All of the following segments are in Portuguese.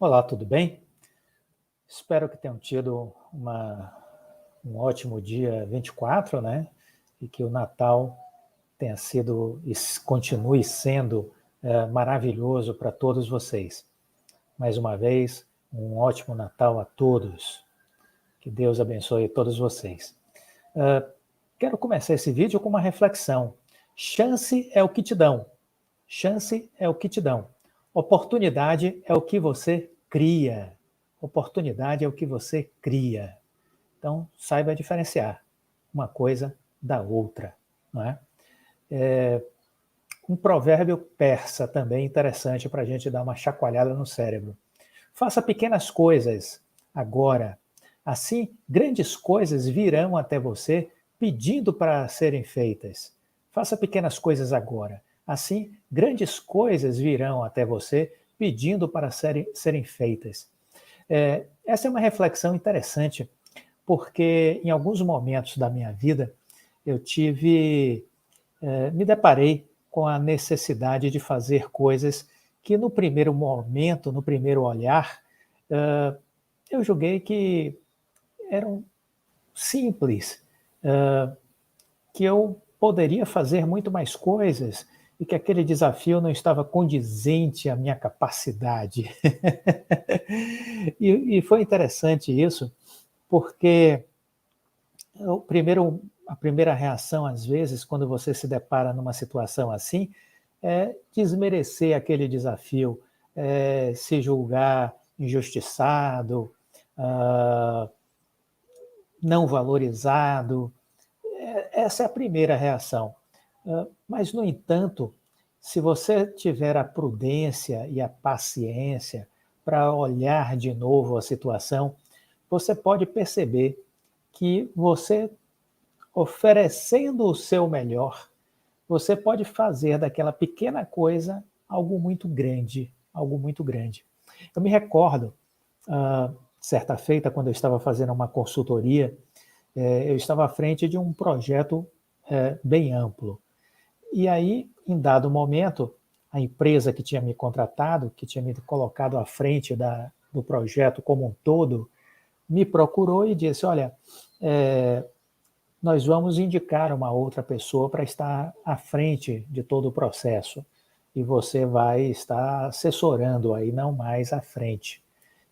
Olá, tudo bem? Espero que tenham tido um ótimo dia 24, né? E que o Natal tenha sido e continue sendo maravilhoso para todos vocês. Mais uma vez, um ótimo Natal a todos. Que Deus abençoe todos vocês. Quero começar esse vídeo com uma reflexão. Chance é o que te dão. Chance é o que te dão. Oportunidade é o que você cria. Oportunidade é o que você cria. Então, saiba diferenciar uma coisa da outra. Não é? Um provérbio persa também interessante para a gente dar uma chacoalhada no cérebro. Faça pequenas coisas agora. Assim, grandes coisas virão até você pedindo para serem feitas. Faça pequenas coisas agora. Assim, grandes coisas virão até você pedindo para serem feitas. Essa é uma reflexão interessante, porque em alguns momentos da minha vida eu me deparei com a necessidade de fazer coisas que no primeiro momento, no primeiro olhar, eu julguei que eram simples, que eu poderia fazer muito mais coisas e que aquele desafio não estava condizente à minha capacidade. E foi interessante isso, porque a primeira reação, às vezes, quando você se depara numa situação assim, é desmerecer aquele desafio, se julgar injustiçado, não valorizado. Essa é a primeira reação. Mas, no entanto, se você tiver a prudência e a paciência para olhar de novo a situação, você pode perceber que você, oferecendo o seu melhor, você pode fazer daquela pequena coisa algo muito grande, algo muito grande. Eu me recordo, certa feita, quando eu estava fazendo uma consultoria, eu estava à frente de um projeto bem amplo. E aí, em dado momento, a empresa que tinha me contratado, que tinha me colocado à frente do projeto como um todo, me procurou e disse: olha, nós vamos indicar uma outra pessoa para estar à frente de todo o processo. E você vai estar assessorando aí, não mais à frente.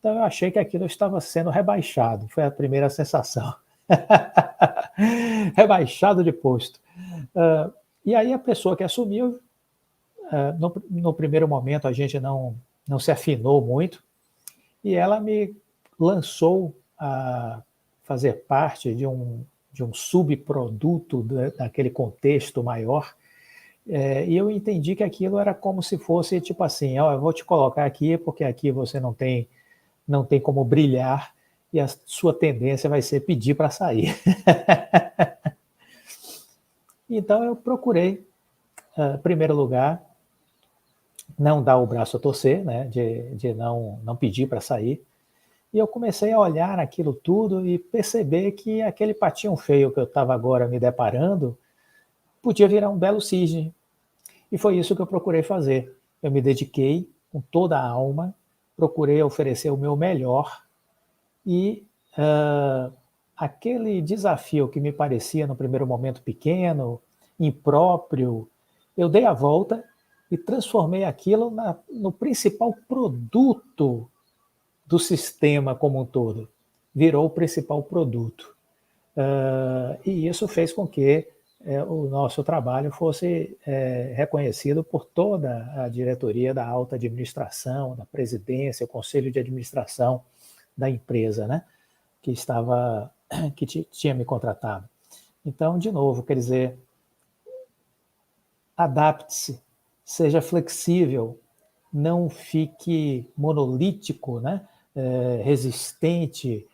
Então eu achei que aquilo estava sendo rebaixado, foi a primeira sensação. Rebaixado de posto. E aí a pessoa que assumiu, no primeiro momento a gente não se afinou muito, e ela me lançou a fazer parte de um subproduto daquele contexto maior, e eu entendi que aquilo era como se fosse tipo assim: eu vou te colocar aqui porque aqui você não tem como brilhar e a sua tendência vai ser pedir para sair. Então eu procurei, em primeiro lugar, não dar o braço a torcer, né, de não pedir para sair. E eu comecei a olhar aquilo tudo e perceber que aquele patinho feio que eu estava agora me deparando podia virar um belo cisne. E foi isso que eu procurei fazer. Eu me dediquei com toda a alma, procurei oferecer o meu melhor e aquele desafio que me parecia no primeiro momento pequeno, impróprio, eu dei a volta e transformei aquilo no principal produto do sistema como um todo. Virou o principal produto. E isso fez com que o nosso trabalho fosse reconhecido por toda a diretoria da alta administração, da presidência, o conselho de administração da empresa, né, que tinha me contratado. Então, de novo, quer dizer, adapte-se, seja flexível, não fique monolítico, né, resistente,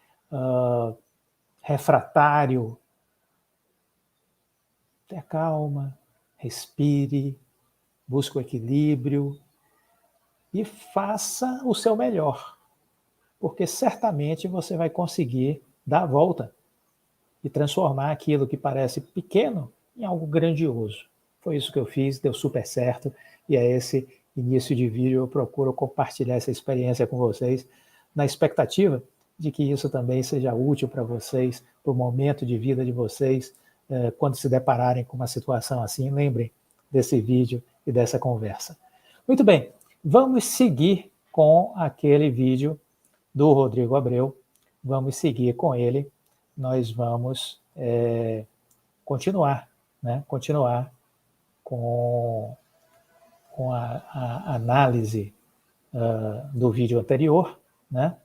refratário. Tenha calma, respire, busque o equilíbrio e faça o seu melhor, porque certamente você vai conseguir dar a volta e transformar aquilo que parece pequeno em algo grandioso. Foi isso que eu fiz, deu super certo, e é esse início de vídeo, eu procuro compartilhar essa experiência com vocês, na expectativa de que isso também seja útil para vocês, para o momento de vida de vocês, quando se depararem com uma situação assim, lembrem desse vídeo e dessa conversa. Muito bem, vamos seguir com aquele vídeo do Rodrigo Abreu, vamos seguir com ele, nós vamos continuar com a análise do vídeo anterior, né?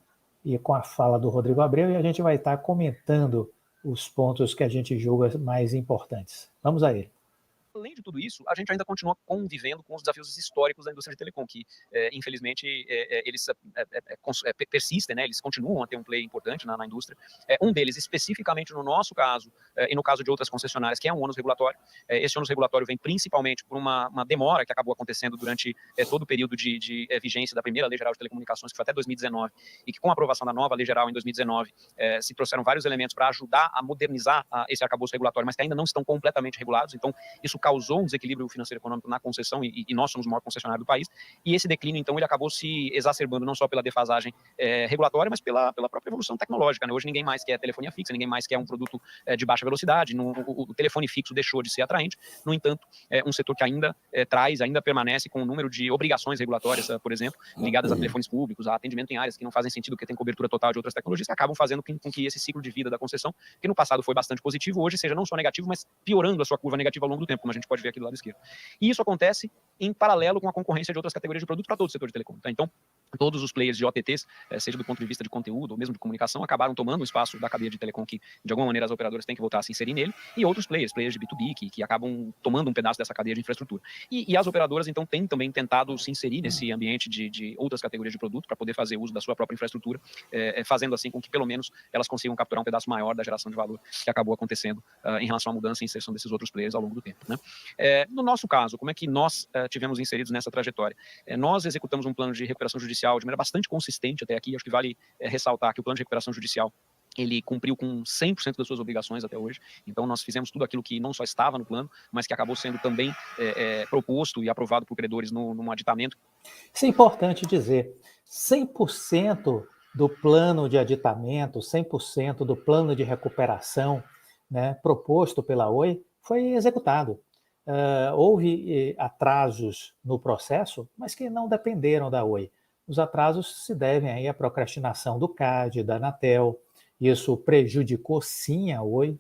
E com a fala do Rodrigo Abreu, e a gente vai estar comentando os pontos que a gente julga mais importantes. Vamos a ele. Além de tudo isso, a gente ainda continua convivendo com os desafios históricos da indústria de telecom, que, infelizmente, eles persistem, né? Eles continuam a ter um play importante na indústria. Um deles, especificamente no nosso caso, e no caso de outras concessionárias, que é um ônus regulatório. Esse ônus regulatório vem principalmente por uma demora que acabou acontecendo durante todo o período de vigência da primeira Lei Geral de Telecomunicações, que foi até 2019, e que com a aprovação da nova Lei Geral em 2019, se trouxeram vários elementos para ajudar a modernizar esse arcabouço regulatório, mas que ainda não estão completamente regulados. Então, isso causou um desequilíbrio financeiro econômico na concessão, e nós somos o maior concessionário do país, e esse declínio, então, ele acabou se exacerbando não só pela defasagem regulatória, mas pela própria evolução tecnológica, né? Hoje ninguém mais quer telefonia fixa, ninguém mais quer um produto de baixa velocidade, o telefone fixo deixou de ser atraente. No entanto, um setor que ainda ainda permanece com um número de obrigações regulatórias, por exemplo, ligadas a telefones públicos, a atendimento em áreas que não fazem sentido, porque tem cobertura total de outras tecnologias, que acabam fazendo com que esse ciclo de vida da concessão, que no passado foi bastante positivo, hoje seja não só negativo, mas piorando a sua curva negativa ao longo do tempo, como a gente pode ver aqui do lado esquerdo. E isso acontece em paralelo com a concorrência de outras categorias de produto para todo o setor de telecom. Tá? Então, todos os players de OTTs, seja do ponto de vista de conteúdo ou mesmo de comunicação, acabaram tomando o espaço da cadeia de telecom que, de alguma maneira, as operadoras têm que voltar a se inserir nele, e outros players de B2B, que acabam tomando um pedaço dessa cadeia de infraestrutura. E as operadoras, então, têm também tentado se inserir nesse ambiente de outras categorias de produto para poder fazer uso da sua própria infraestrutura, fazendo assim com que, pelo menos, elas consigam capturar um pedaço maior da geração de valor que acabou acontecendo em relação à mudança e inserção desses outros players ao longo do tempo, né? No nosso caso, como é que nós tivemos inseridos nessa trajetória? Nós executamos um plano de recuperação judicial de maneira bastante consistente até aqui. Acho que vale ressaltar que o plano de recuperação judicial ele cumpriu com 100% das suas obrigações até hoje. Então, nós fizemos tudo aquilo que não só estava no plano, mas que acabou sendo também proposto e aprovado por credores num aditamento. Isso é importante dizer. 100% do plano de aditamento, 100% do plano de recuperação, né, proposto pela Oi foi executado. Houve atrasos no processo, mas que não dependeram da Oi. Os atrasos se devem aí à procrastinação do CAD, da Anatel. Isso prejudicou sim a Oi,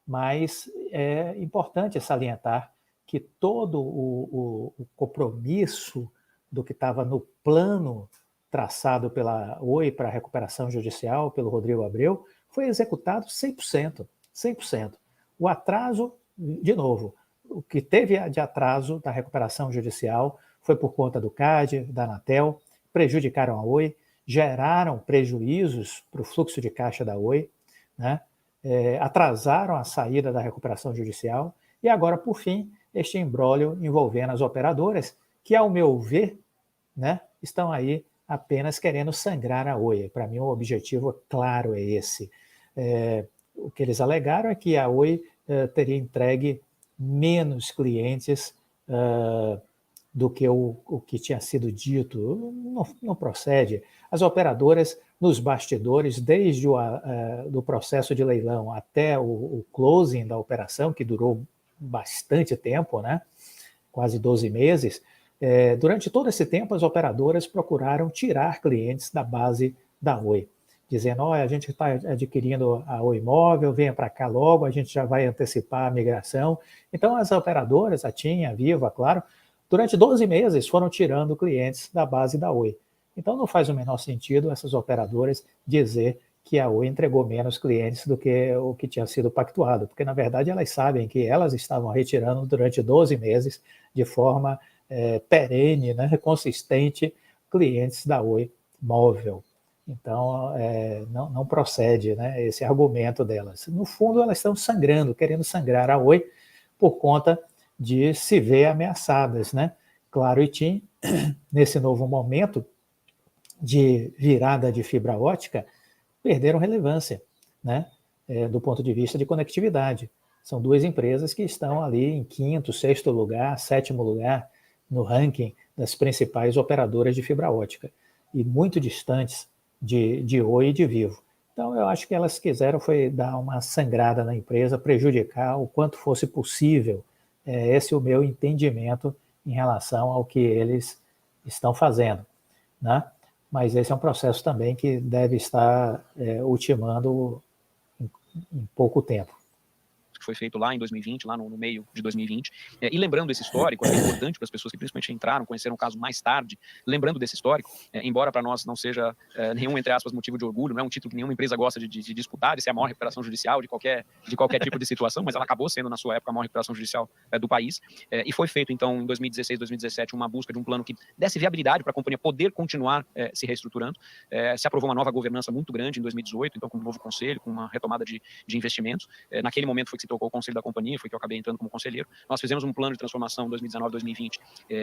mas é importante salientar que todo o compromisso do que estava no plano traçado pela Oi para a recuperação judicial, pelo Rodrigo Abreu, foi executado 100%. 100%. O atraso, de novo, o que teve de atraso da recuperação judicial foi por conta do CAD, da Anatel, prejudicaram a Oi, geraram prejuízos para o fluxo de caixa da Oi, né? Atrasaram a saída da recuperação judicial e agora, por fim, este imbróglio envolvendo as operadoras, que, ao meu ver, né, estão aí apenas querendo sangrar a Oi. Para mim, o objetivo claro é esse. O que eles alegaram é que a Oi teria entregue menos clientes do que o que tinha sido dito. Não procede. As operadoras, nos bastidores, desde do processo de leilão até o closing da operação, que durou bastante tempo, né? Quase 12 meses, durante todo esse tempo as operadoras procuraram tirar clientes da base da Oi, dizendo, a gente está adquirindo a Oi Móvel, venha para cá logo, a gente já vai antecipar a migração. Então as operadoras, a TIM, a Vivo, claro, durante 12 meses foram tirando clientes da base da Oi. Então não faz o menor sentido essas operadoras dizer que a Oi entregou menos clientes do que o que tinha sido pactuado, porque na verdade elas sabem que elas estavam retirando durante 12 meses de forma perene, né, consistente, clientes da Oi Móvel. Então não procede, né, esse argumento delas. No fundo elas estão sangrando, querendo sangrar a Oi por conta de se ver ameaçadas, né? Claro e TIM, nesse novo momento de virada de fibra ótica, perderam relevância, né? Do ponto de vista de conectividade. São duas empresas que estão ali em quinto, sexto lugar, sétimo lugar no ranking das principais operadoras de fibra ótica e muito distantes de Oi e de Vivo. Então, eu acho que elas quiseram foi dar uma sangrada na empresa, prejudicar o quanto fosse possível. Esse é o meu entendimento em relação ao que eles estão fazendo, né? Mas esse é um processo também que deve estar ultimando em pouco tempo. Que foi feito lá em 2020, lá no meio de 2020. E lembrando esse histórico, é importante para as pessoas que principalmente entraram, conheceram o caso mais tarde, lembrando desse histórico, embora para nós não seja nenhum, entre aspas, motivo de orgulho, não é um título que nenhuma empresa gosta de disputar, isso é a maior recuperação judicial de qualquer tipo de situação, mas ela acabou sendo, na sua época, a maior recuperação judicial do país. E foi feito, então, em 2016, 2017, uma busca de um plano que desse viabilidade para a companhia poder continuar se reestruturando. Se aprovou uma nova governança muito grande em 2018, então com um novo conselho, com uma retomada de investimentos. Naquele momento foi que se tocou o conselho da companhia, foi que eu acabei entrando como conselheiro. Nós fizemos um plano de transformação em 2019, 2020,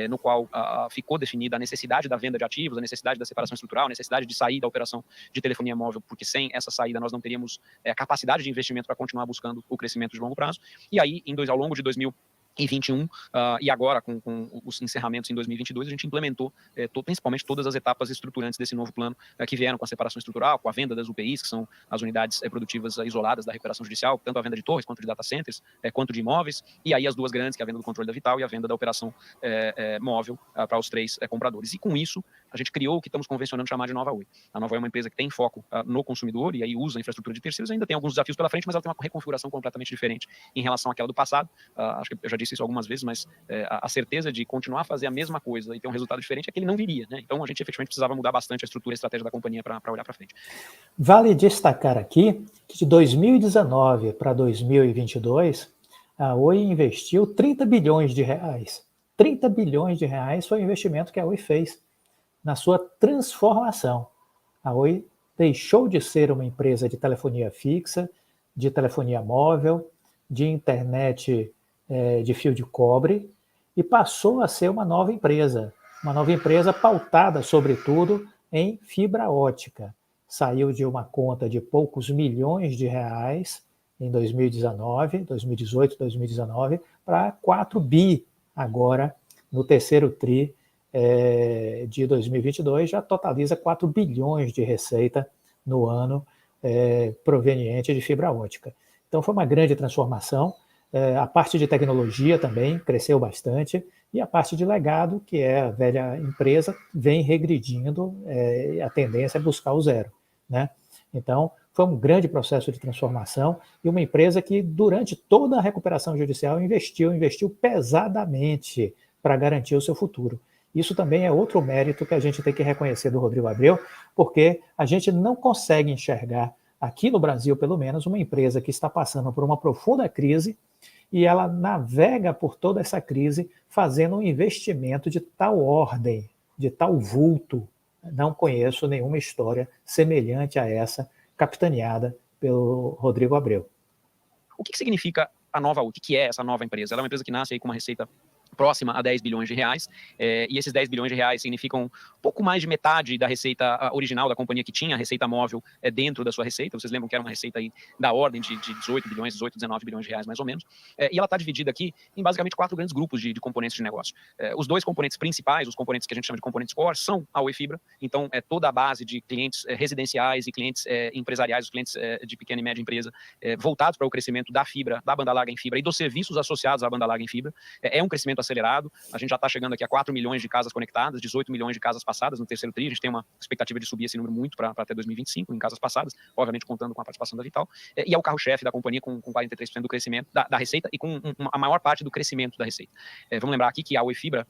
no qual ficou definida a necessidade da venda de ativos, a necessidade da separação estrutural, a necessidade de sair da operação de telefonia móvel, porque sem essa saída nós não teríamos capacidade de investimento para continuar buscando o crescimento de longo prazo. E aí, ao longo de 2021, e agora com os encerramentos em 2022, a gente implementou principalmente todas as etapas estruturantes desse novo plano, que vieram com a separação estrutural, com a venda das UPIs, que são as unidades produtivas isoladas da recuperação judicial, tanto a venda de torres, quanto de data centers, quanto de imóveis, e aí as duas grandes, que é a venda do controle da Vital e a venda da operação móvel para os três compradores. E com isso, a gente criou o que estamos convencionando chamar de Nova Oi. A Nova Oi é uma empresa que tem foco no consumidor e aí usa a infraestrutura de terceiros, ainda tem alguns desafios pela frente, mas ela tem uma reconfiguração completamente diferente em relação àquela do passado. Acho que eu já disse isso algumas vezes, mas a certeza de continuar a fazer a mesma coisa e ter um resultado diferente é que ele não viria, né? Então a gente efetivamente precisava mudar bastante a estrutura e a estratégia da companhia para olhar para frente. Vale destacar aqui que de 2019 para 2022, a Oi investiu 30 bilhões de reais. 30 bilhões de reais foi o investimento que a Oi fez na sua transformação. A Oi deixou de ser uma empresa de telefonia fixa, de telefonia móvel, de internet de fio de cobre, e passou a ser uma nova empresa pautada, sobretudo, em fibra ótica. Saiu de uma conta de poucos milhões de reais em 2019, 2018, 2019, para 4 bi agora, no terceiro TRI de 2022, já totaliza 4 bilhões de receita no ano proveniente de fibra ótica. Então foi uma grande transformação. A parte de tecnologia também cresceu bastante, e a parte de legado, que é a velha empresa, vem regredindo, a tendência é buscar o zero, né? Então, foi um grande processo de transformação, e uma empresa que, durante toda a recuperação judicial, investiu pesadamente para garantir o seu futuro. Isso também é outro mérito que a gente tem que reconhecer do Rodrigo Abreu, porque a gente não consegue enxergar, aqui no Brasil pelo menos, uma empresa que está passando por uma profunda crise e ela navega por toda essa crise fazendo um investimento de tal ordem, de tal vulto. Não conheço nenhuma história semelhante a essa, capitaneada pelo Rodrigo Abreu. O que significa a Nova Oi? O que é essa nova empresa? Ela é uma empresa que nasce aí com uma receita próxima a 10 bilhões de reais, e esses 10 bilhões de reais significam pouco mais de metade da receita original da companhia, que tinha a receita móvel dentro da sua receita. Vocês lembram que era uma receita aí da ordem de 18 bilhões, 18, 19 bilhões de reais mais ou menos, e ela está dividida aqui em basicamente 4 grandes grupos de componentes de negócio. Os dois componentes principais, os componentes que a gente chama de componentes core, são a Oi Fibra, então toda a base de clientes residenciais e clientes empresariais, os clientes de pequena e média empresa, voltados para o crescimento da fibra, da banda larga em fibra e dos serviços associados à banda larga em fibra. É um crescimento acelerado. A gente já está chegando aqui a 4 milhões de casas conectadas, 18 milhões de casas passadas no terceiro TRI. A gente tem uma expectativa de subir esse número muito para até 2025 em casas passadas, obviamente contando com a participação da Vital. E é o carro-chefe da companhia, com 43% do crescimento da receita e com a maior parte do crescimento da receita. Vamos lembrar aqui que a Oi Fibra,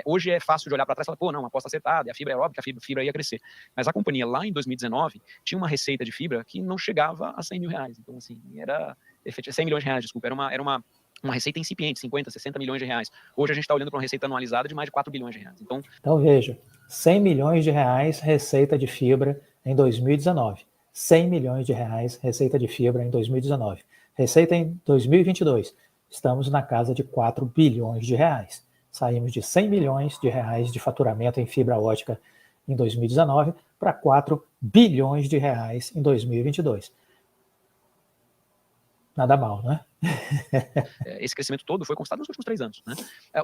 hoje é fácil de olhar para trás e falar, pô, não, uma aposta acertada, e a fibra é óbvio que a fibra ia crescer. Mas a companhia lá em 2019 tinha uma receita de fibra que não chegava a 100 mil reais. Então, assim, era 100 milhões de reais, desculpa, era uma receita incipiente, 50, 60 milhões de reais. Hoje a gente está olhando para uma receita anualizada de mais de 4 bilhões de reais. Então veja, 100 milhões de reais receita de fibra em 2019. 100 milhões de reais receita de fibra em 2019. Receita em 2022. Estamos na casa de 4 bilhões de reais. Saímos de 100 milhões de reais de faturamento em fibra ótica em 2019 para 4 bilhões de reais em 2022. Nada mal, né? Esse crescimento todo foi conquistado nos últimos 3 anos. Né?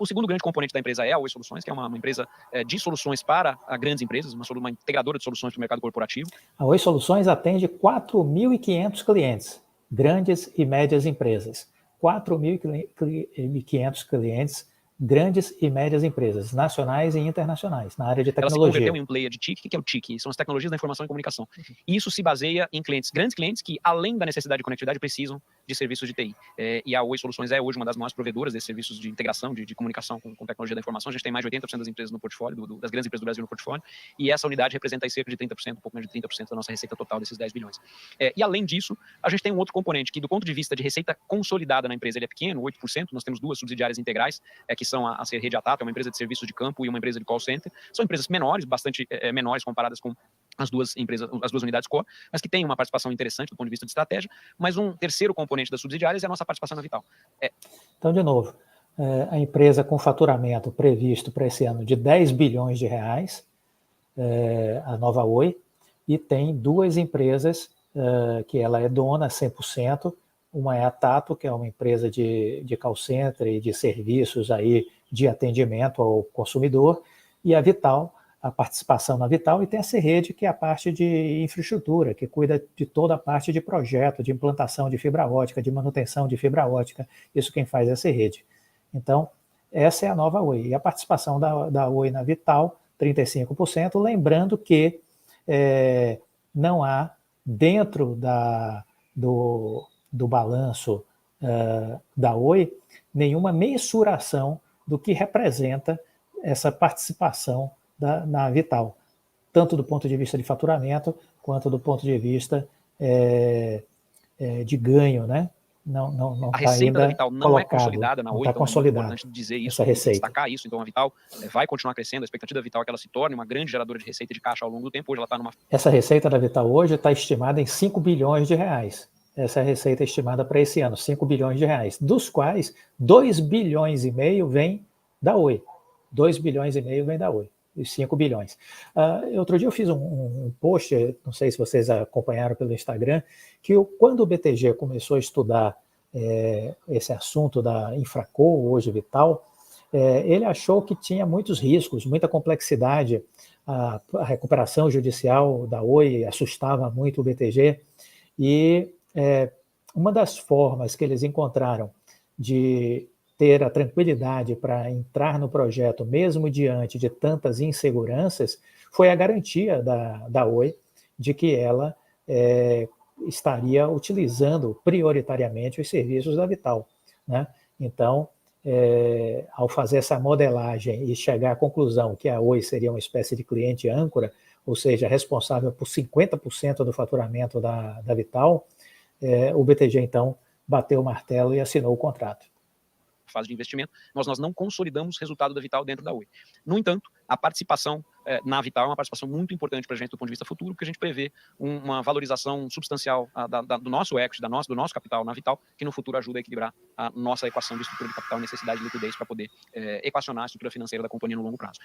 O segundo grande componente da empresa é a Oi Soluções, que é uma empresa de soluções para grandes empresas, uma integradora de soluções para o mercado corporativo. A Oi Soluções atende 4.500 clientes, grandes e médias empresas. 4.500 clientes, grandes e médias empresas, nacionais e internacionais, na área de tecnologia. Ela se converteu em um player de TIC. O que é o TIC? São as tecnologias da informação e comunicação. E isso se baseia em clientes, grandes clientes que, além da necessidade de conectividade, precisam de serviços de TI. E a Oi Soluções é hoje uma das maiores provedoras desses serviços de integração, de comunicação com tecnologia da informação. A gente tem mais de 80% das empresas no portfólio, das grandes empresas do Brasil no portfólio, e essa unidade representa aí cerca de 30%, um pouco menos de 30% da nossa receita total desses 10 bilhões. E além disso, a gente tem um outro componente que, do ponto de vista de receita consolidada na empresa, ele é pequeno, 8%. Nós temos 2 subsidiárias integrais, que são a Rede Atata, uma empresa de serviços de campo, e uma empresa de call center. São empresas menores, bastante menores comparadas com as duas unidades core, mas que tem uma participação interessante do ponto de vista de estratégia. Mas um terceiro componente das subsidiárias é a nossa participação na Vital. Então, de novo, a empresa com faturamento previsto para esse ano de 10 bilhões de reais, a Nova Oi, e tem 2 empresas que ela é dona 100%. Uma é a Tato, que é uma empresa de call center e de serviços aí de atendimento ao consumidor, e a Vital, a participação na Vital, e tem a Serrede, que é a parte de infraestrutura, que cuida de toda a parte de projeto, de implantação de fibra ótica, de manutenção de fibra ótica. Isso quem faz é a Serrede. Então, essa é a Nova Oi. E a participação da Oi na Vital, 35%, lembrando que não há, dentro do balanço da Oi, nenhuma mensuração do que representa essa participação na Vital, tanto do ponto de vista de faturamento, quanto do ponto de vista de ganho, né? Não a receita tá da Vital não é consolidada na Oi, então é importante dizer isso, destacar isso. Então a Vital vai continuar crescendo, a expectativa da Vital é que ela se torne uma grande geradora de receita de caixa ao longo do tempo. Hoje ela está numa... Essa receita da Vital hoje está estimada em 5 bilhões de reais. Essa é a receita estimada para esse ano, 5 bilhões de reais, dos quais 2 bilhões e meio vem da Oi. 2 bilhões e meio vem da Oi, os 5 bilhões. Outro dia eu fiz um post, não sei se vocês acompanharam pelo Instagram, que quando o BTG começou a estudar esse assunto da Infraco, hoje Vital, ele achou que tinha muitos riscos, muita complexidade. A recuperação judicial da Oi assustava muito o BTG, e uma das formas que eles encontraram de ter a tranquilidade para entrar no projeto, mesmo diante de tantas inseguranças, foi a garantia da Oi de que ela estaria utilizando prioritariamente os serviços da Vital, né? Então, ao fazer essa modelagem e chegar à conclusão que a Oi seria uma espécie de cliente âncora, ou seja, responsável por 50% do faturamento da Vital, o BTG, então, bateu o martelo e assinou o contrato. Fase de investimento, nós não consolidamos o resultado da Vital dentro da Oi. No entanto, a participação na Vital é uma participação muito importante para a gente do ponto de vista futuro, porque a gente prevê uma valorização substancial do nosso equity, do nosso capital na Vital, que no futuro ajuda a equilibrar a nossa equação de estrutura de capital e necessidade de liquidez para poder equacionar a estrutura financeira da companhia no longo prazo.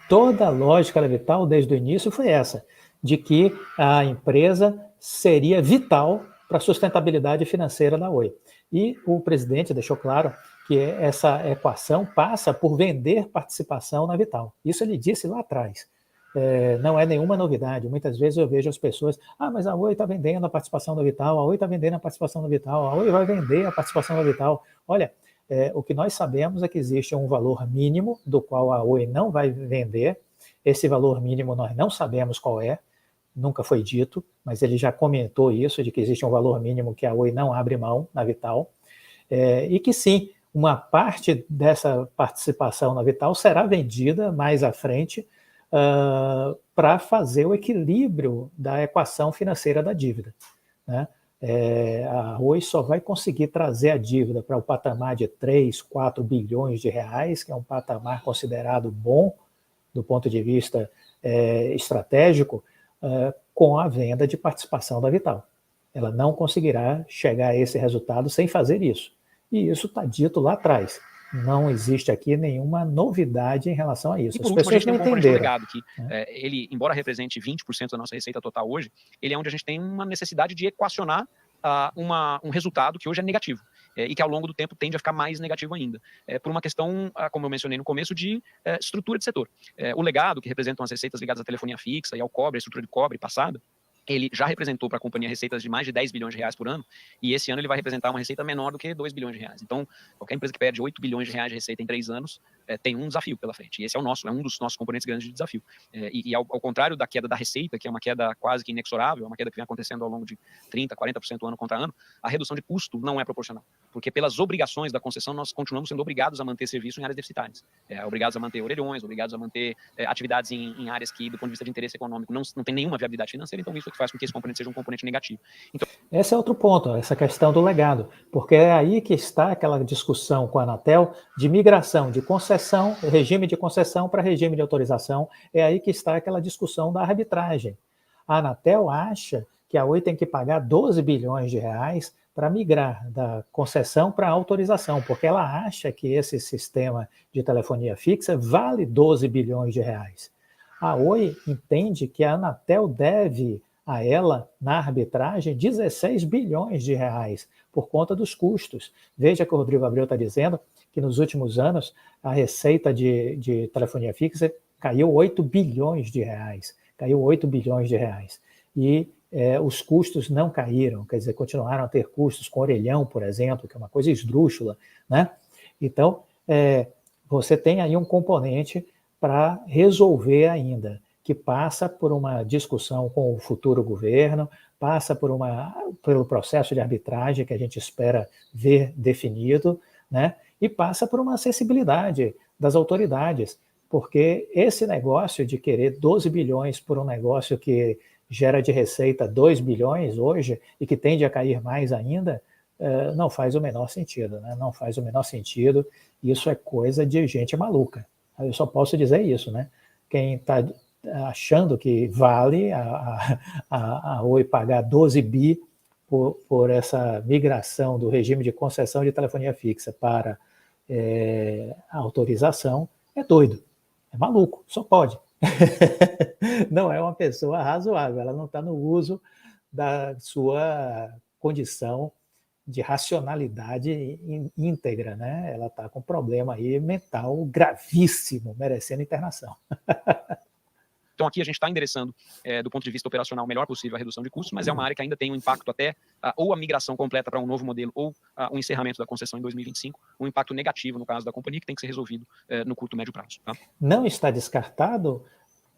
Toda a lógica da Vital, desde o início, foi essa, de que a empresa seria vital para a sustentabilidade financeira da Oi. E o presidente deixou claro que essa equação passa por vender participação na Vital. Isso ele disse lá atrás. Não é nenhuma novidade. Muitas vezes eu vejo as pessoas, mas a Oi está vendendo a participação da Vital, a Oi está vendendo a participação da Vital, a Oi vai vender a participação da Vital. Olha, o que nós sabemos é que existe um valor mínimo do qual a Oi não vai vender. Esse valor mínimo nós não sabemos qual é, nunca foi dito, mas ele já comentou isso, de que existe um valor mínimo que a Oi não abre mão na Vital, e que sim, uma parte dessa participação na Vital será vendida mais à frente para fazer o equilíbrio da equação financeira da dívida, né? A Oi só vai conseguir trazer a dívida para o patamar de 3, 4 bilhões de reais, que é um patamar considerado bom do ponto de vista estratégico, com a venda de participação da Vital. Ela não conseguirá chegar a esse resultado sem fazer isso. E isso está dito lá atrás. Não existe aqui nenhuma novidade em relação a isso. E por último, a gente tem um componente do legado, que ele, embora represente 20% da nossa receita total hoje, ele é onde a gente tem uma necessidade de equacionar um resultado que hoje é negativo. E que ao longo do tempo tende a ficar mais negativo ainda, por uma questão, como eu mencionei no começo, de estrutura de setor. O legado, que representam as receitas ligadas à telefonia fixa e ao cobre, a estrutura de cobre passada, ele já representou para a companhia receitas de mais de 10 bilhões de reais por ano, e esse ano ele vai representar uma receita menor do que 2 bilhões de reais. Então, qualquer empresa que perde 8 bilhões de reais de receita em 3 anos tem um desafio pela frente, e esse é um dos nossos componentes grandes de desafio. E ao contrário da queda da receita, que é uma queda quase que inexorável, é uma queda que vem acontecendo ao longo de 30%, 40% ano contra ano, a redução de custo não é proporcional, porque pelas obrigações da concessão nós continuamos sendo obrigados a manter serviço em áreas deficitárias, obrigados a manter orelhões, obrigados a manter atividades em áreas que, do ponto de vista de interesse econômico, não tem nenhuma viabilidade financeira, então isso é que faz com que esse componente seja um componente negativo. Então, esse é outro ponto, essa questão do legado, porque é aí que está aquela discussão com a Anatel de migração de concessão, regime de concessão para regime de autorização, é aí que está aquela discussão da arbitragem. A Anatel acha que a Oi tem que pagar 12 bilhões de reais para migrar da concessão para a autorização, porque ela acha que esse sistema de telefonia fixa vale 12 bilhões de reais. A Oi entende que a Anatel deve a ela, na arbitragem, 16 bilhões de reais por conta dos custos. Veja que o Rodrigo Abreu está dizendo que nos últimos anos a receita de telefonia fixa caiu 8 bilhões de reais. Caiu 8 bilhões de reais. E os custos não caíram, quer dizer, continuaram a ter custos com orelhão, por exemplo, que é uma coisa esdrúxula, né? Então, você tem aí um componente para resolver ainda, que passa por uma discussão com o futuro governo, passa pelo processo de arbitragem que a gente espera ver definido, né? E passa por uma acessibilidade das autoridades, porque esse negócio de querer 12 bilhões por um negócio que gera de receita 2 bilhões hoje e que tende a cair mais ainda, não faz o menor sentido, né? Não faz o menor sentido, isso é coisa de gente maluca. Eu só posso dizer isso, né? Quem está achando que vale a Oi pagar 12 bi por essa migração do regime de concessão de telefonia fixa para a autorização, é doido, é maluco, só pode. Não é uma pessoa razoável, ela não está no uso da sua condição de racionalidade íntegra, né? Ela está com um problema aí mental gravíssimo, merecendo internação. Então, aqui a gente está endereçando, do ponto de vista operacional, o melhor possível a redução de custos, mas é uma área que ainda tem um impacto até, ou a migração completa para um novo modelo, ou o encerramento da concessão em 2025, um impacto negativo no caso da companhia, que tem que ser resolvido no curto e médio prazo. Tá? Não está descartado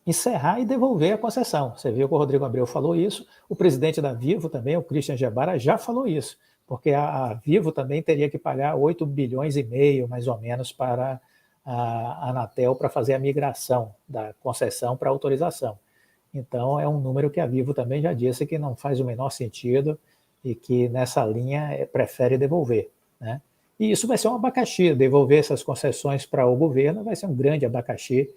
encerrar e devolver a concessão. Você viu que o Rodrigo Abreu falou isso, o presidente da Vivo também, o Christian Gebara, já falou isso, porque a Vivo também teria que pagar 8 bilhões e meio, mais ou menos, para a Anatel para fazer a migração da concessão para a autorização. Então, é um número que a Vivo também já disse que não faz o menor sentido e que nessa linha prefere devolver, né? E isso vai ser um abacaxi, devolver essas concessões para o governo vai ser um grande abacaxi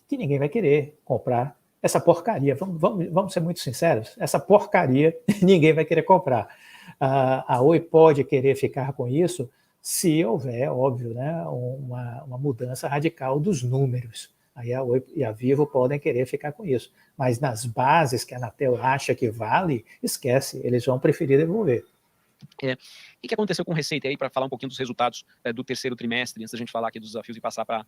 que ninguém vai querer comprar essa porcaria. Vamos ser muito sinceros, essa porcaria ninguém vai querer comprar. A Oi pode querer ficar com isso se houver, óbvio, né, uma mudança radical dos números. Aí a Oi e a Vivo podem querer ficar com isso. Mas nas bases que a Anatel acha que vale, esquece, eles vão preferir devolver. O que aconteceu com receita aí, para falar um pouquinho dos resultados do terceiro trimestre, antes da gente falar aqui dos desafios e passar para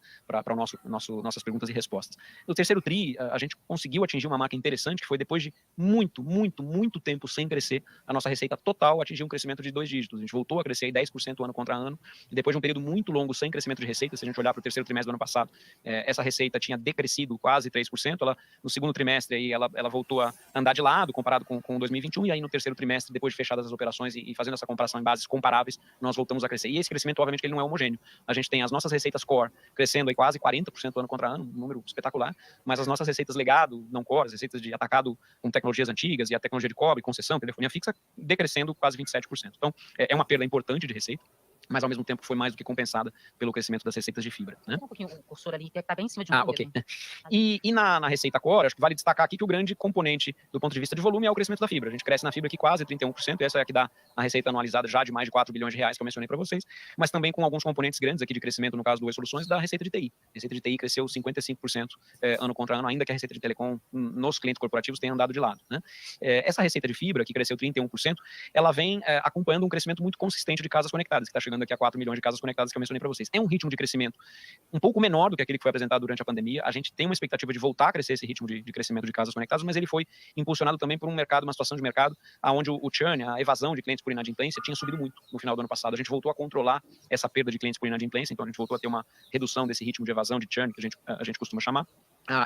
nossas perguntas e respostas. No terceiro tri, a gente conseguiu atingir uma marca interessante, que foi depois de muito tempo sem crescer, a nossa receita total atingiu um crescimento de 2 dígitos. A gente voltou a crescer aí 10% ano contra ano, e depois de um período muito longo sem crescimento de receita, se a gente olhar para o terceiro trimestre do ano passado, essa receita tinha decrescido quase 3%, no segundo trimestre aí ela voltou a andar de lado, comparado com 2021, e aí no terceiro trimestre, depois de fechadas as operações e fazendo essa comparação em bases comparáveis, nós voltamos a crescer. E esse crescimento, obviamente, ele não é homogêneo. A gente tem as nossas receitas core crescendo aí quase 40% ano contra ano, um número espetacular, mas as nossas receitas legado, não core, as receitas de atacado com tecnologias antigas e a tecnologia de cobre, concessão, telefonia fixa, decrescendo quase 27%. Então, é uma perda importante de receita. mas ao mesmo tempo foi mais do que compensada pelo crescimento das receitas de fibra, né? Um pouquinho o cursor ali, que está bem em cima de um ok. E na receita core, acho que vale destacar aqui que o grande componente do ponto de vista de volume é o crescimento da fibra. A gente cresce na fibra aqui quase 31%, essa é a que dá a receita anualizada já de mais de 4 bilhões de reais que eu mencionei para vocês, mas também com alguns componentes grandes aqui de crescimento, no caso do Oi Soluções, da receita de TI. A receita de TI cresceu 55% ano contra ano, ainda que a receita de telecom nos clientes corporativos tenha andado de lado, né? Essa receita de fibra, que cresceu 31%, ela vem acompanhando um crescimento muito consistente de casas conectadas, que está chegando aqui a 4 milhões de casas conectadas que eu mencionei para vocês. É um ritmo de crescimento um pouco menor do que aquele que foi apresentado durante a pandemia. A gente tem uma expectativa de voltar a crescer esse ritmo de crescimento de casas conectadas, mas ele foi impulsionado também por um mercado, uma situação de mercado, onde o churn, a evasão de clientes por inadimplência, tinha subido muito no final do ano passado. A gente voltou a controlar essa perda de clientes por inadimplência, então a gente voltou a ter uma redução desse ritmo de evasão, de churn, que a gente costuma chamar.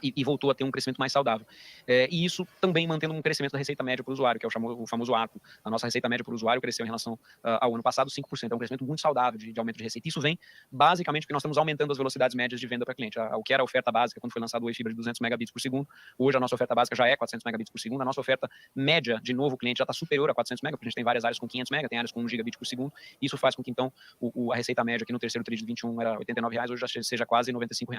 E voltou a ter um crescimento mais saudável. E isso também mantendo um crescimento da receita média por usuário, que é o famoso ARPU. A nossa receita média por usuário cresceu em relação ao ano passado 5%. É um crescimento muito saudável de aumento de receita. Isso vem basicamente porque nós estamos aumentando as velocidades médias de venda para cliente. O que era a oferta básica quando foi lançado o Oi Fibra de 200 megabits por segundo, hoje a nossa oferta básica já é 400 megabits por segundo. A nossa oferta média de novo cliente já está superior a 400 megabits, porque a gente tem várias áreas com 500 megabits, tem áreas com 1 gigabit por segundo. Isso faz com que, então, a receita média aqui no terceiro TRI de 21 era R$ 89, hoje já seja quase R$ 95.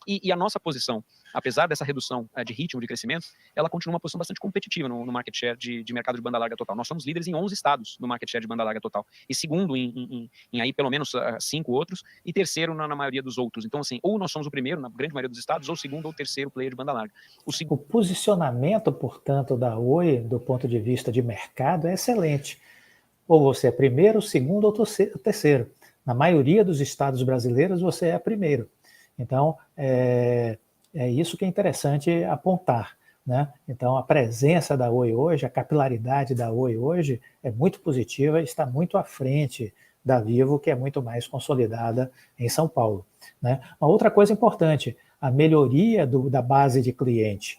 E a nossa posição, apesar dessa redução de ritmo de crescimento, ela continua uma posição bastante competitiva no market share de mercado de banda larga total. Nós somos líderes em 11 estados no market share de banda larga total, e segundo em aí pelo menos 5 outros, e terceiro na maioria dos outros. Então, assim, ou nós somos o primeiro na grande maioria dos estados, ou segundo ou terceiro player de banda larga. O posicionamento, portanto, da Oi, do ponto de vista de mercado, é excelente. Ou você é primeiro, segundo ou terceiro. Na maioria dos estados brasileiros, você é primeiro. Então, é isso que é interessante apontar, né? Então, a presença da Oi hoje, a capilaridade da Oi hoje é muito positiva e está muito à frente da Vivo, que é muito mais consolidada em São Paulo, né? Uma outra coisa importante, a melhoria da base de cliente.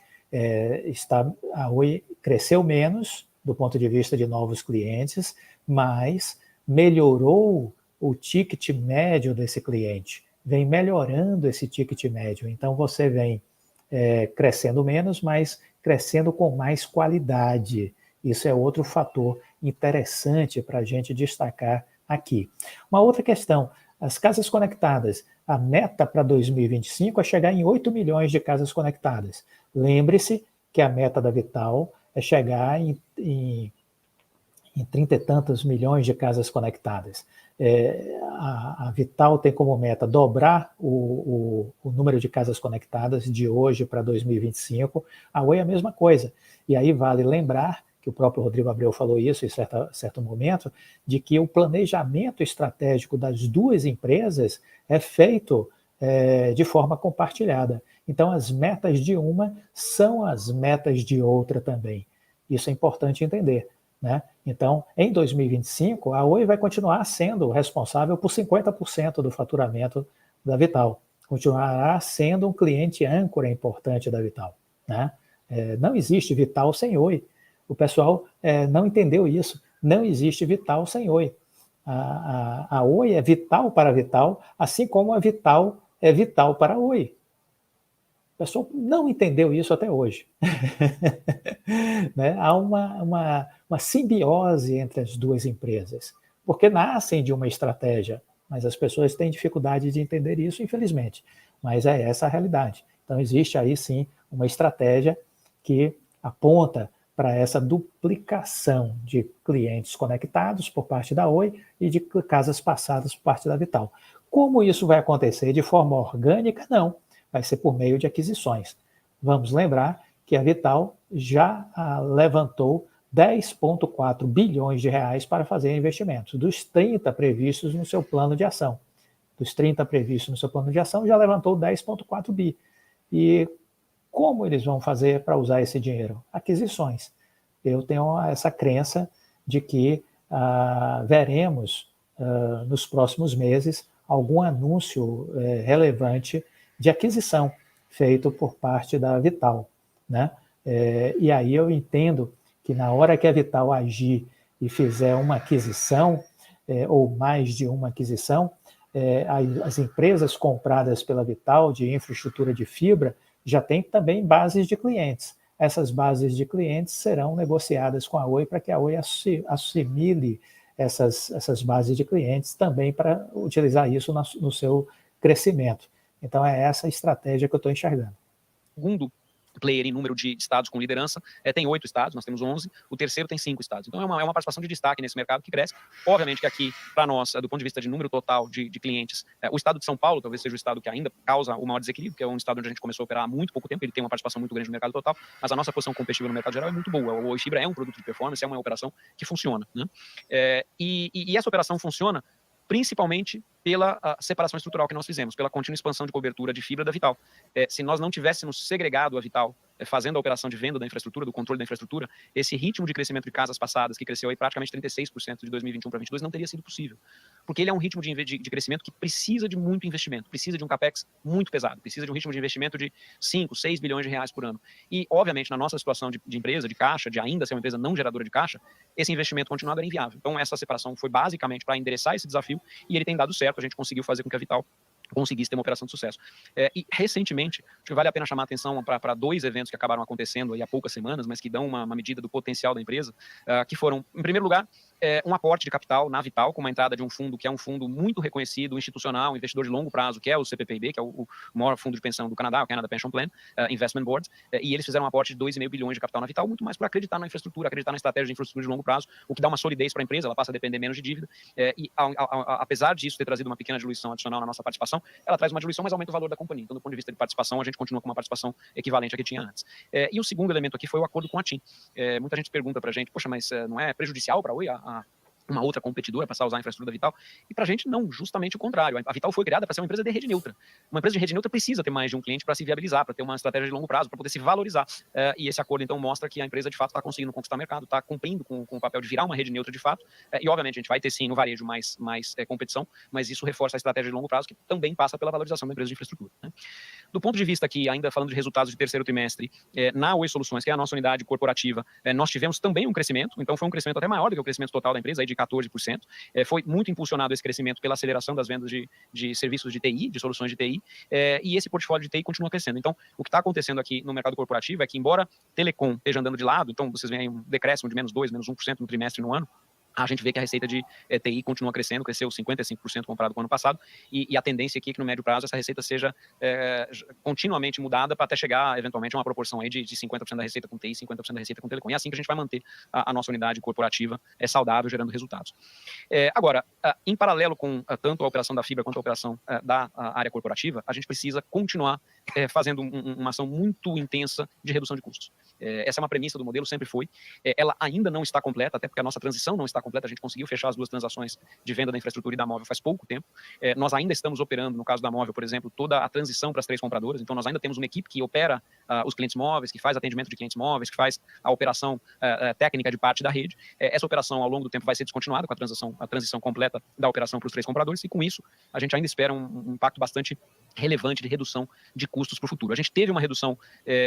A Oi cresceu menos do ponto de vista de novos clientes, mas melhorou o ticket médio desse cliente, vem melhorando esse ticket médio. Então, você vem crescendo menos, mas crescendo com mais qualidade. Isso é outro fator interessante para a gente destacar aqui. Uma outra questão, as casas conectadas. A meta para 2025 é chegar em 8 milhões de casas conectadas. Lembre-se que a meta da Vital é chegar em 30 e tantos milhões de casas conectadas. A Vital tem como meta dobrar o número de casas conectadas de hoje para 2025. A Oi é a mesma coisa. E aí vale lembrar que o próprio Rodrigo Abreu falou isso em certo momento, de que o planejamento estratégico das duas empresas é feito de forma compartilhada. Então, as metas de uma são as metas de outra também. Isso é importante entender, né? Então, em 2025, a Oi vai continuar sendo responsável por 50% do faturamento da Vital. Continuará sendo um cliente âncora importante da Vital, né? Não existe Vital sem Oi. O pessoal não entendeu isso. Não existe Vital sem Oi. A Oi é vital para a Vital, assim como a Vital é vital para a Oi. O pessoal não entendeu isso até hoje. Né? Há uma simbiose entre as duas empresas, porque nascem de uma estratégia, mas as pessoas têm dificuldade de entender isso, infelizmente. Mas é essa a realidade. Então, existe aí sim uma estratégia que aponta para essa duplicação de clientes conectados por parte da Oi e de casas passadas por parte da Vital. Como isso vai acontecer de forma orgânica? Não. Vai ser por meio de aquisições. Vamos lembrar que a Vital já levantou 10,4 bilhões de reais para fazer investimentos, dos 30 previstos no seu plano de ação. Dos 30 previstos no seu plano de ação, já levantou 10,4 bi. E como eles vão fazer para usar esse dinheiro? Aquisições. Eu tenho essa crença de que veremos nos próximos meses algum anúncio relevante de aquisição feito por parte da Vital, né? E aí eu entendo que na hora que a Vital agir e fizer uma aquisição, ou mais de uma aquisição, as empresas compradas pela Vital de infraestrutura de fibra já têm também bases de clientes. Essas bases de clientes serão negociadas com a Oi para que a Oi assimile essas bases de clientes também para utilizar isso no seu crescimento. Então, é essa a estratégia que eu estou enxergando. Segundo player em número de estados com liderança, tem 8 estados, nós temos 11, o terceiro tem 5 estados. Então é uma participação de destaque nesse mercado que cresce. Obviamente que aqui, para nós, do ponto de vista de número total de clientes, o estado de São Paulo talvez seja o estado que ainda causa o maior desequilíbrio, que é um estado onde a gente começou a operar há muito pouco tempo, ele tem uma participação muito grande no mercado total, mas a nossa posição competitiva no mercado geral é muito boa. O Oi Fibra é um produto de performance, é uma operação que funciona, né? E essa operação funciona principalmente pela separação estrutural que nós fizemos, pela contínua expansão de cobertura de fibra da Vital. Se nós não tivéssemos segregado a Vital, fazendo a operação de venda da infraestrutura, do controle da infraestrutura, esse ritmo de crescimento de casas passadas, que cresceu aí praticamente 36% de 2021 para 2022, não teria sido possível. Porque ele é um ritmo de crescimento que precisa de muito investimento, precisa de um capex muito pesado, precisa de um ritmo de investimento de 5, 6 bilhões de reais por ano. E, obviamente, na nossa situação de empresa, de caixa, de ainda ser uma empresa não geradora de caixa, esse investimento continuado era inviável. Então, essa separação foi basicamente para endereçar esse desafio e ele tem dado certo, a gente conseguiu fazer com que a Vital conseguisse ter uma operação de sucesso. E, recentemente, acho que vale a pena chamar a atenção para 2 eventos que acabaram acontecendo aí há poucas semanas, mas que dão uma medida do potencial da empresa, que foram, em primeiro lugar, um aporte de capital na Vital, com uma entrada de um fundo que é um fundo muito reconhecido, institucional, investidor de longo prazo, que é o CPPIB, que é o maior fundo de pensão do Canadá, o Canada Pension Plan, Investment Board, e eles fizeram um aporte de 2,5 bilhões de capital na Vital, muito mais por acreditar na infraestrutura, acreditar na estratégia de infraestrutura de longo prazo, o que dá uma solidez para a empresa, ela passa a depender menos de dívida, e apesar disso ter trazido uma pequena diluição adicional na nossa participação, ela traz uma diluição, mas aumenta o valor da companhia. Então, do ponto de vista de participação, a gente continua com uma participação equivalente à que tinha antes. E o segundo elemento aqui foi o acordo com a TIM. Muita gente pergunta para a gente, poxa, mas não é prejudicial para a Oi uma outra competidora passar a usar a infraestrutura da Vital? E para a gente, não, justamente o contrário. A Vital foi criada para ser uma empresa de rede neutra. Uma empresa de rede neutra precisa ter mais de um cliente para se viabilizar, para ter uma estratégia de longo prazo, para poder se valorizar. E esse acordo, então, mostra que a empresa, de fato, está conseguindo conquistar o mercado, está cumprindo com o papel de virar uma rede neutra de fato. E, obviamente, a gente vai ter, sim, no varejo mais competição, mas isso reforça a estratégia de longo prazo, que também passa pela valorização da empresa de infraestrutura, né? Do ponto de vista aqui, ainda falando de resultados de terceiro trimestre, na Oi Soluções, que é a nossa unidade corporativa, nós tivemos também um crescimento, então foi um crescimento até maior do que o crescimento total da empresa, aí de 14%. Foi muito impulsionado esse crescimento pela aceleração das vendas de serviços de TI, de soluções de TI, e esse portfólio de TI continua crescendo. Então, o que está acontecendo aqui no mercado corporativo é que, embora Telecom esteja andando de lado, então vocês veem aí um decréscimo de -2%, -1% no trimestre no ano, a gente vê que a receita de TI continua crescendo, cresceu 55% comparado com o ano passado, e a tendência aqui é que no médio prazo essa receita seja continuamente mudada para até chegar, eventualmente, a uma proporção aí de 50% da receita com TI, 50% da receita com Telecom. E é assim que a gente vai manter a nossa unidade corporativa saudável, gerando resultados. Agora, em paralelo com tanto a operação da fibra quanto a operação da área corporativa, a gente precisa continuar fazendo uma ação muito intensa de redução de custos. Essa é uma premissa do modelo, sempre foi. Ela ainda não está completa, até porque a nossa transição não está completa. A gente conseguiu fechar as 2 transações de venda da infraestrutura e da móvel faz pouco tempo. Nós ainda estamos operando, no caso da móvel, por exemplo, toda a transição para as 3 compradoras. Então, nós ainda temos uma equipe que opera os clientes móveis, que faz atendimento de clientes móveis, que faz a operação técnica de parte da rede. Essa operação, ao longo do tempo, vai ser descontinuada com a transição completa da operação para os 3 compradores. E, com isso, a gente ainda espera um impacto bastante relevante de redução de custos para o futuro. A gente teve uma redução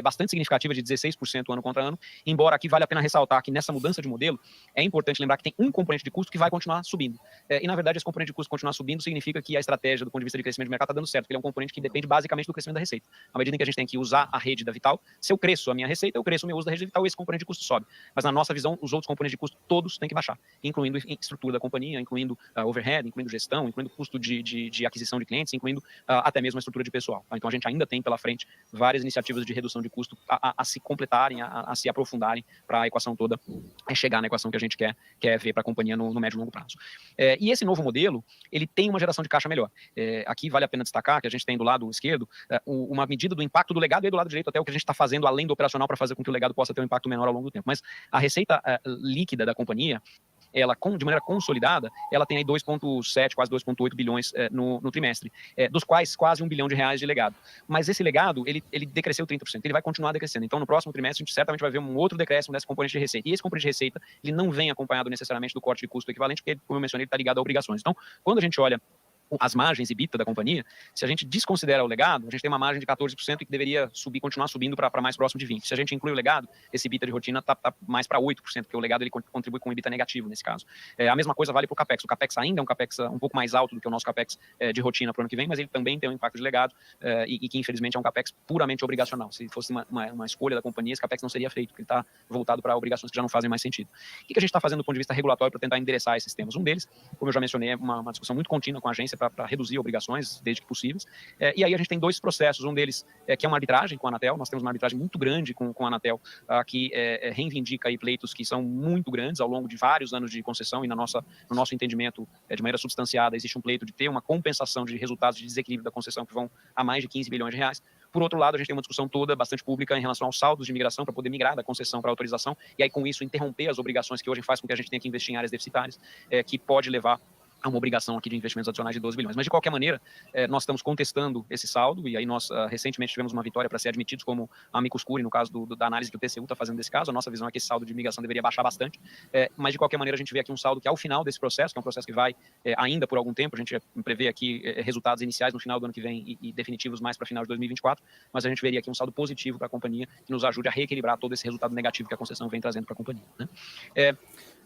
bastante significativa de 16% ano contra ano, embora aqui vale a pena ressaltar que nessa mudança de modelo é importante lembrar que tem um componente de custo que vai continuar subindo. E, na verdade, esse componente de custo continuar subindo significa que a estratégia do ponto de vista de crescimento de mercado está dando certo, porque ele é um componente que depende basicamente do crescimento da receita. À medida em que a gente tem que usar a rede da Vital, se eu cresço a minha receita, eu cresço o meu uso da rede da Vital, esse componente de custo sobe. Mas na nossa visão, os outros componentes de custo todos têm que baixar, incluindo estrutura da companhia, incluindo overhead, incluindo gestão, incluindo custo de aquisição de clientes, incluindo até mesmo a estrutura de pessoal. Então, a gente ainda tem pela frente várias iniciativas de redução de custo a se completarem, a se aprofundarem para a equação toda chegar na equação que a gente quer ver para a companhia no médio e longo prazo. E esse novo modelo, ele tem uma geração de caixa melhor. Aqui vale a pena destacar que a gente tem do lado esquerdo uma medida do impacto do legado e do lado direito até o que a gente está fazendo além do operacional para fazer com que o legado possa ter um impacto menor ao longo do tempo. Mas a receita líquida da companhia, ela, de maneira consolidada, ela tem aí 2,7, quase 2,8 bilhões no trimestre, dos quais quase R$1 bilhão de legado. Mas esse legado, ele decresceu 30%, ele vai continuar decrescendo. Então, no próximo trimestre, a gente certamente vai ver um outro decréscimo desse componente de receita. E esse componente de receita, ele não vem acompanhado necessariamente do corte de custo equivalente, porque, como eu mencionei, ele está ligado a obrigações. Então, quando a gente olha as margens EBITDA da companhia, se a gente desconsidera o legado, a gente tem uma margem de 14% e que deveria continuar subindo para mais próximo de 20%. Se a gente inclui o legado, esse EBITDA de rotina está mais para 8%, porque o legado ele contribui com um EBITDA negativo nesse caso. A mesma coisa vale para o CAPEX. O CAPEX ainda é um CAPEX um pouco mais alto do que o nosso CAPEX de rotina para o ano que vem, mas ele também tem um impacto de legado e que, infelizmente, é um CAPEX puramente obrigacional. Se fosse uma escolha da companhia, esse CAPEX não seria feito, porque ele está voltado para obrigações que já não fazem mais sentido. O que a gente está fazendo do ponto de vista regulatório para tentar endereçar esses temas? Um deles, como eu já mencionei, é uma discussão muito contínua com a agência para reduzir obrigações, desde que possíveis. E aí a gente tem dois processos. Um deles que é uma arbitragem com a Anatel. Nós temos uma arbitragem muito grande com a Anatel, que reivindica aí pleitos que são muito grandes ao longo de vários anos de concessão e no nosso entendimento, de maneira substanciada, existe um pleito de ter uma compensação de resultados de desequilíbrio da concessão que vão a mais de 15 bilhões de reais. Por outro lado, a gente tem uma discussão toda bastante pública em relação aos saldos de migração para poder migrar da concessão para a autorização e aí com isso interromper as obrigações que hoje faz com que a gente tenha que investir em áreas deficitárias, que pode levar a uma obrigação aqui de investimentos adicionais de 12 bilhões. Mas, de qualquer maneira, nós estamos contestando esse saldo, e aí nós recentemente tivemos uma vitória para ser admitidos como amicus curiae, no caso da análise que o TCU está fazendo desse caso. A nossa visão é que esse saldo de migração deveria baixar bastante, mas, de qualquer maneira, a gente vê aqui um saldo que, ao final desse processo, que é um processo que vai ainda por algum tempo, a gente prevê aqui resultados iniciais no final do ano que vem e definitivos mais para final de 2024, mas a gente veria aqui um saldo positivo para a companhia, que nos ajude a reequilibrar todo esse resultado negativo que a concessão vem trazendo para a companhia, né?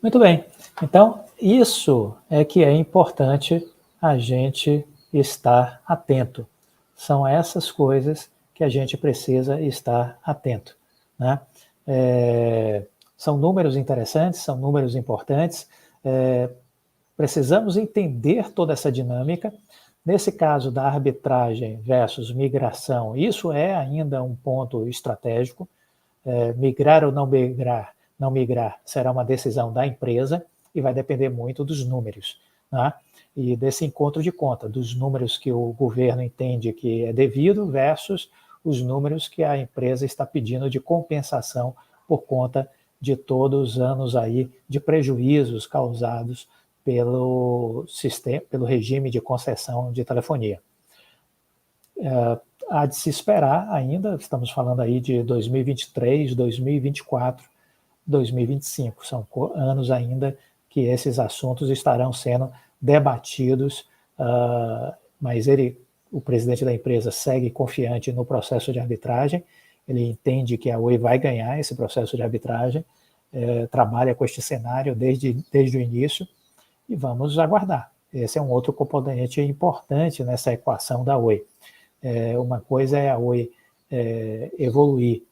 Muito bem. Então, isso é que é importante a gente estar atento. São essas coisas que a gente precisa estar atento, né? São números interessantes, são números importantes. Precisamos entender toda essa dinâmica. Nesse caso da arbitragem versus migração, isso é ainda um ponto estratégico. Migrar ou não migrar será uma decisão da empresa e vai depender muito dos números, né? E desse encontro de conta, dos números que o governo entende que é devido versus os números que a empresa está pedindo de compensação por conta de todos os anos aí de prejuízos causados pelo regime de concessão de telefonia. Há de se esperar ainda, estamos falando aí de 2023, 2024, 2025. São anos ainda que esses assuntos estarão sendo debatidos, mas o presidente da empresa segue confiante no processo de arbitragem, ele entende que a Oi vai ganhar esse processo de arbitragem, trabalha com este cenário desde o início e vamos aguardar. Esse é um outro componente importante nessa equação da Oi. Uma coisa é a Oi evoluir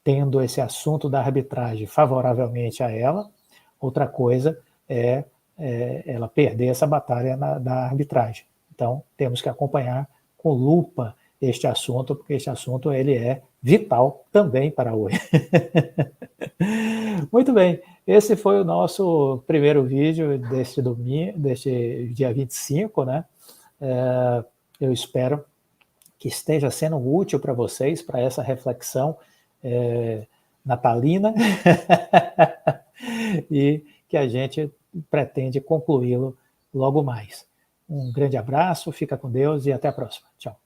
tendo esse assunto da arbitragem favoravelmente a ela, outra coisa é ela perder essa batalha da arbitragem. Então, temos que acompanhar com lupa este assunto, porque este assunto ele é vital também para a Oi. Muito bem, esse foi o nosso primeiro vídeo deste dia 25, né? Eu espero que esteja sendo útil para vocês, para essa reflexão natalina e que a gente pretende concluí-lo logo mais. Um grande abraço, fica com Deus e até a próxima. Tchau.